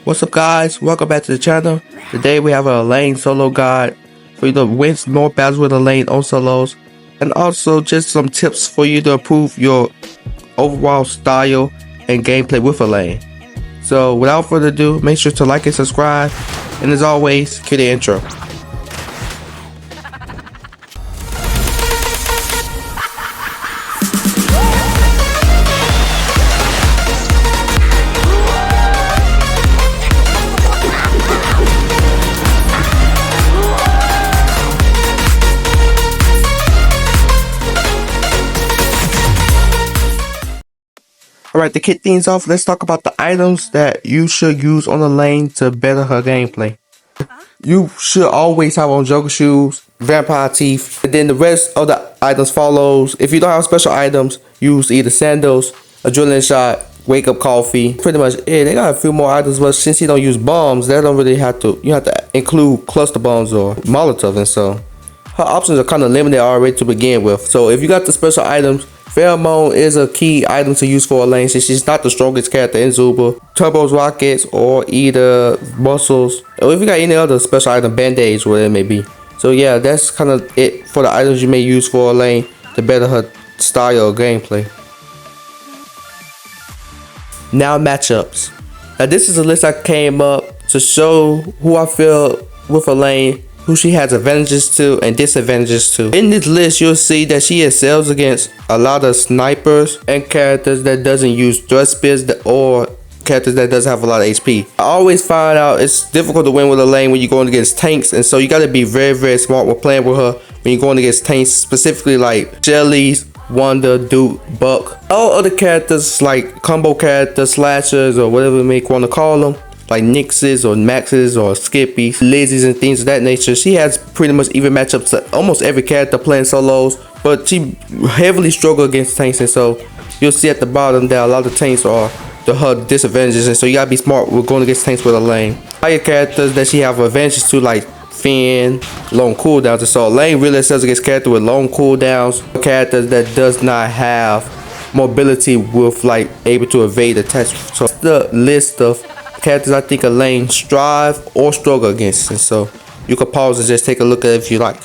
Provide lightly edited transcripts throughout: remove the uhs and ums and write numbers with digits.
What's up guys, welcome back to the channel. Today we have a Elaine solo guide for you to win more battles with Elaine on solos, and also just some tips for you to improve your overall style and gameplay with Elaine. So without further ado, make sure to like and subscribe, and as always, cue the intro. Alright, to kick things off, let's talk about the items that you should use on Elaine to better her gameplay. You should always have on Joker shoes, vampire teeth, and then the rest of the items follows. If you don't have special items, use either sandals, adrenaline shot, wake up coffee. Pretty much it. They got a few more items, but since you don't use bombs, they don't really have to. You have to include cluster bombs or Molotov, and so her options are kind of limited already to begin with. So if you got the special items, Pheromone is a key item to use for Elaine since she's not the strongest character in Zooba. Turbos, rockets, or either muscles, or if you got any other special item, band-aids, whatever it may be. So yeah, that's kind of it for the items you may use for Elaine to better her style of gameplay. Now matchups. Now this is a list I came up to show who I feel with Elaine, who she has advantages to and disadvantages to. In this list, you'll see that she excels against a lot of snipers and characters that doesn't use thrust spears or characters that doesn't have a lot of HP. I always find out it's difficult to win with Elaine when you're going against tanks, and so you gotta be very smart when playing with her when you're going against tanks, specifically like Shelly's, Wonder, Duke, Buck. All other characters like combo characters, slashers, or whatever you may want to call them, like Nixes or Maxes or Skippies, Lizzies, and things of that nature. She has pretty much even matchups to almost every character playing solos, but she heavily struggles against tanks, and so you'll see at the bottom that a lot of tanks are her disadvantages, and so you gotta be smart with going against tanks with Elaine. Higher characters that she have advantages to, like Finn, long cooldowns, and so Elaine really excels against characters with long cooldowns, characters that does not have mobility with like able to evade attacks. So the list of characters I think Elaine strive or struggle against, and so you can pause and just take a look at it if you like.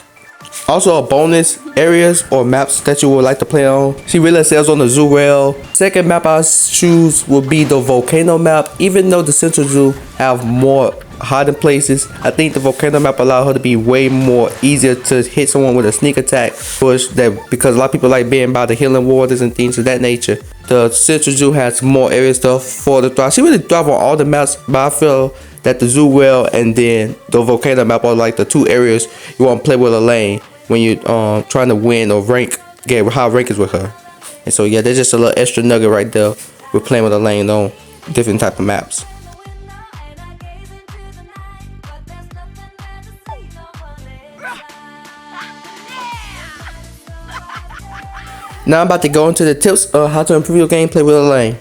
Also, bonus areas or maps that you would like to play on. She really excels on the zoo rail. Second map I choose will be the volcano map. Even though the central zoo have more hiding places, I think the volcano map allows her to be way more easier to hit someone with a sneak attack push, that because a lot of people like being by the healing waters and things of that nature. The central zoo has more area stuff for the thrive. She really thrive on all the maps, but I feel that the zoo rail and then the volcano map are like the two areas you want to play with Elaine when you're trying to win or get high rankings with her. And so yeah, there's just a little extra nugget right there with playing with Elaine on different type of maps. Now I'm about to go into the tips of how to improve your gameplay with Elaine.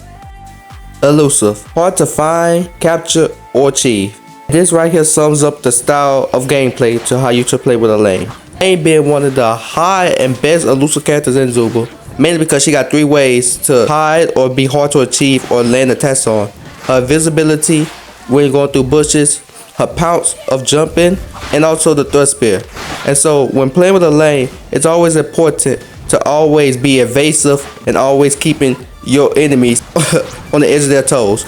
Elusive, hard to find, capture, or achieve. This right here sums up the style of gameplay to how you should play with Elaine. Elaine being one of the high and best elusive characters in Zooba, mainly because she got 3 ways to hide or be hard to achieve or land attacks on. Her invisibility when you're going through bushes, her pounce of jumping, and also the thrust spear. And so when playing with Elaine, it's always important to always be evasive and always keeping your enemies on the edge of their toes.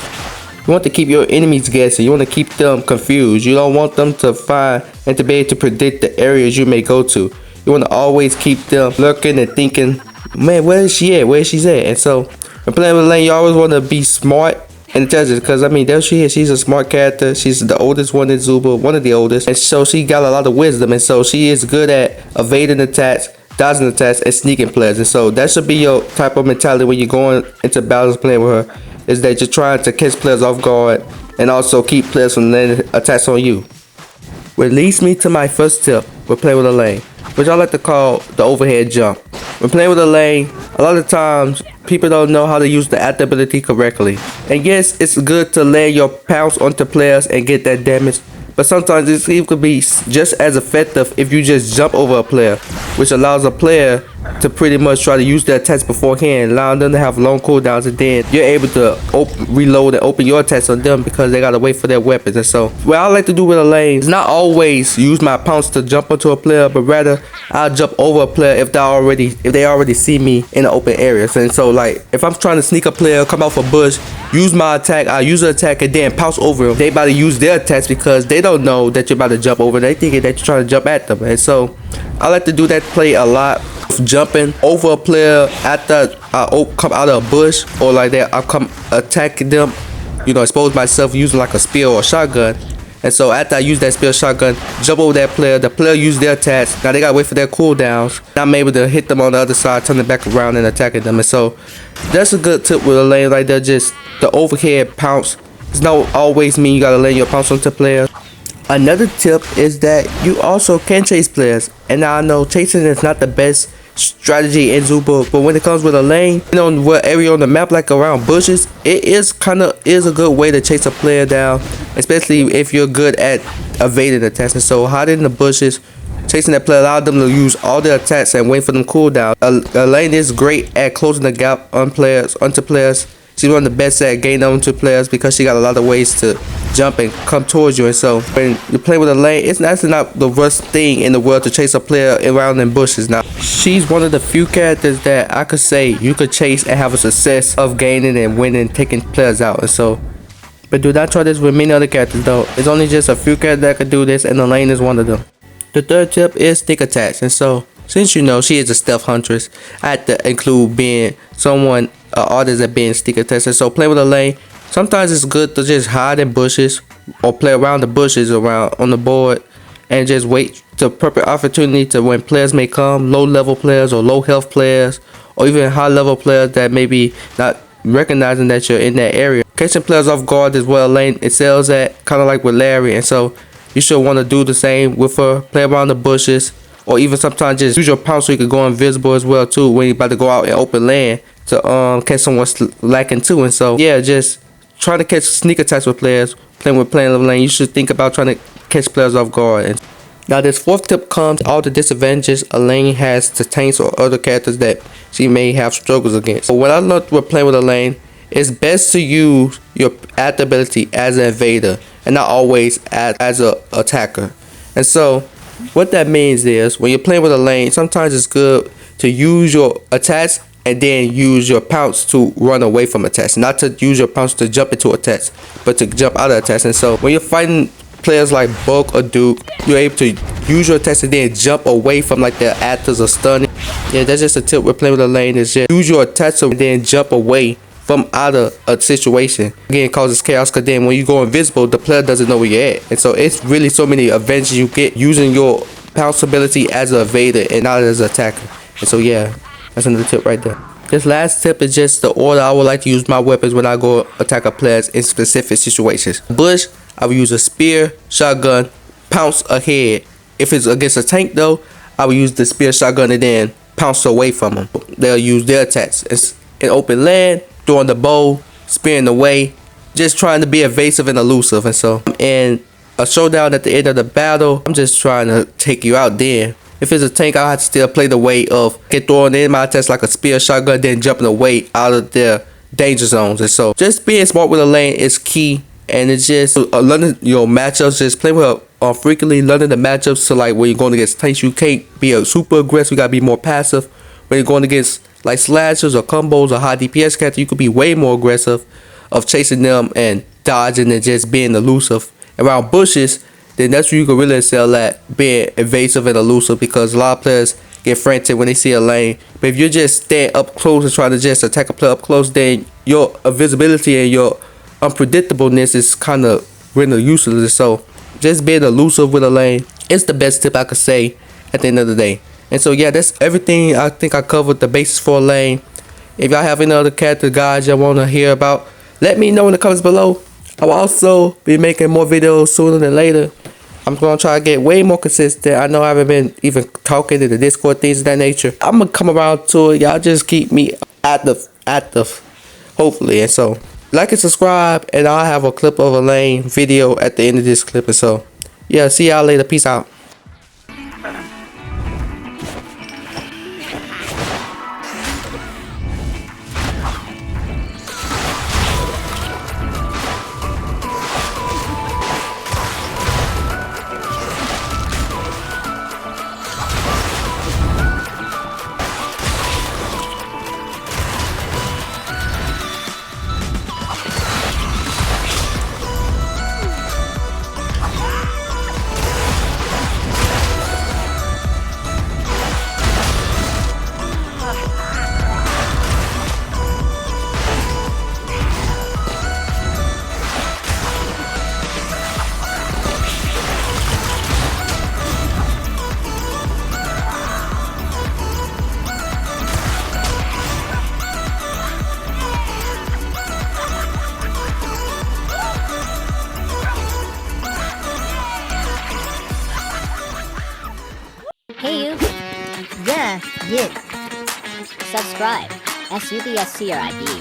You want to keep your enemies guessing. You want to keep them confused. You don't want them to find and to be able to predict the areas you may go to. You want to always keep them lurking and thinking, man, where is she at? Where she's at? And so when playing with Elaine, you always want to be smart and intelligent, because I mean, there she is. She's a smart character. She's the oldest one in Zooba, one of the oldest, and so she got a lot of wisdom, and so she is good at evading attacks, dodging attacks, and sneaking players. And so that should be your type of mentality when you're going into battles playing with her, is that you're trying to catch players off guard and also keep players from landing attacks on you. Which leads me to my first tip with playing with Elaine, which I like to call the overhead jump. When playing with Elaine, a lot of times people don't know how to use the after ability correctly. And yes, it's good to land your pounce onto players and get that damage, but sometimes it could be just as effective if you just jump over a player, which allows a player to pretty much try to use their attacks beforehand, allowing them to have long cooldowns, and then you're able to reload and open your attacks on them because they gotta wait for their weapons. And so what I like to do with Elaine is not always use my pounce to jump onto a player, but rather I'll jump over a player if they already see me in the open areas. And so like if I'm trying to sneak a player, come out for bush, use my attack, I'll use an attack and then pounce over them. They about to use their attacks because they don't know that you're about to jump over. They thinking that you're trying to jump at them. And so I like to do that play a lot. Jumping over a player after I come out of a bush or like that, I'll come attacking them, you know, expose myself using like a spear or a shotgun. And so after I use that spear or shotgun, jump over that player, the player use their attacks. Now they gotta wait for their cooldowns. I'm able to hit them on the other side, turn it back around and attacking them. And so that's a good tip with Elaine right there. Just the overhead pounce. It's not always mean you gotta lay your pounce onto players. Another tip is that you also can chase players. And now I know chasing is not the best strategy in Zooba, but when it comes with Elaine, you know what area on the map, like around bushes, it is a good way to chase a player down, especially if you're good at evading attacks. And so hiding in the bushes, chasing that player, allow them to use all their attacks and wait for them cooldown. Elaine is great at closing the gap on players, onto players. She's one of the best at gaining onto players because she got a lot of ways to jump and come towards you. And so when you play with Elaine, it's actually not the worst thing in the world to chase a player around in bushes. Now she's one of the few characters that I could say you could chase and have a success of gaining and winning, taking players out. And so, but do not try this with many other characters though. It's only just a few characters that could do this, and Elaine is one of them. The third tip is stick attacks. And so since you know she is a stealth huntress, I had to include being someone, artist at being stick attacks. And so playing with Elaine, sometimes it's good to just hide in bushes or play around the bushes around on the board and just wait the perfect opportunity to when players may come, low level players or low health players or even high level players that may be not recognizing that you're in that area. Catching players off guard is what Elaine excels at, kind of like with Larry. And so you should want to do the same with her, play around the bushes, or even sometimes just use your pounce so you can go invisible as well too when you're about to go out in open land to catch someone lacking too. And so yeah, just trying to catch sneak attacks with players, playing Elaine, you should think about trying to catch players off guard. And now this fourth tip comes all the disadvantages Elaine has to tanks or other characters that she may have struggles against. But when I learned with playing with Elaine, it's best to use your adaptability as an invader and not always as an attacker. And so what that means is when you're playing with Elaine, sometimes it's good to use your attacks and then use your pounce to run away from attacks. Not to use your pounce to jump into attacks, but to jump out of attacks. And so when you're fighting players like Bulk or Duke, you're able to use your attacks and then jump away from like their actors or stunning. Yeah, that's just a tip with playing with Elaine, is just use your attacks and then jump away from out of a situation. Again, it causes chaos because then when you go invisible, the player doesn't know where you're at. And so it's really so many advantages you get using your pounce ability as an evader and not as an attacker. And so yeah, that's another tip right there. This last tip is just the order I would like to use my weapons when I go attack a player in specific situations. Bush, I will use a spear, shotgun, pounce ahead. If it's against a tank though, I will use the spear, shotgun, and then pounce away from them. They'll use their attacks. In open land, throwing the bow, spearing away, just trying to be evasive and elusive. And so in a showdown at the end of the battle, I'm just trying to take you out there. If it's a tank, I'll have to still play the way of get thrown in my attacks like a spear, shotgun, then jumping away out of their danger zones. And so just being smart with Elaine is key. And it's just learning your matchups, just play with her frequently, learning the matchups. So like when you're going against tanks, you can't be a super aggressive, you gotta be more passive. When you're going against like slashers or combos or high DPS characters, you could be way more aggressive of chasing them and dodging and just being elusive. Around bushes, then that's where you can really excel at being evasive and elusive, because a lot of players get frantic when they see a lane. But if you're just staying up close and trying to just attack a player up close, then your invisibility and your unpredictableness is kind of really useless. So just being elusive with a lane is the best tip I could say at the end of the day. And so yeah, that's everything. I think I covered the basis for a lane. If y'all have any other character guides y'all want to hear about, let me know in the comments below. I will also be making more videos sooner than later. I'm going to try to get way more consistent. I know I haven't been even talking in the Discord, things of that nature. I'm going to come around to it. Y'all just keep me active, hopefully. And so like and subscribe, and I'll have a clip of Elaine video at the end of this clip. And so yeah, see y'all later. Peace out. You. Subscribe. SUBSCRIB.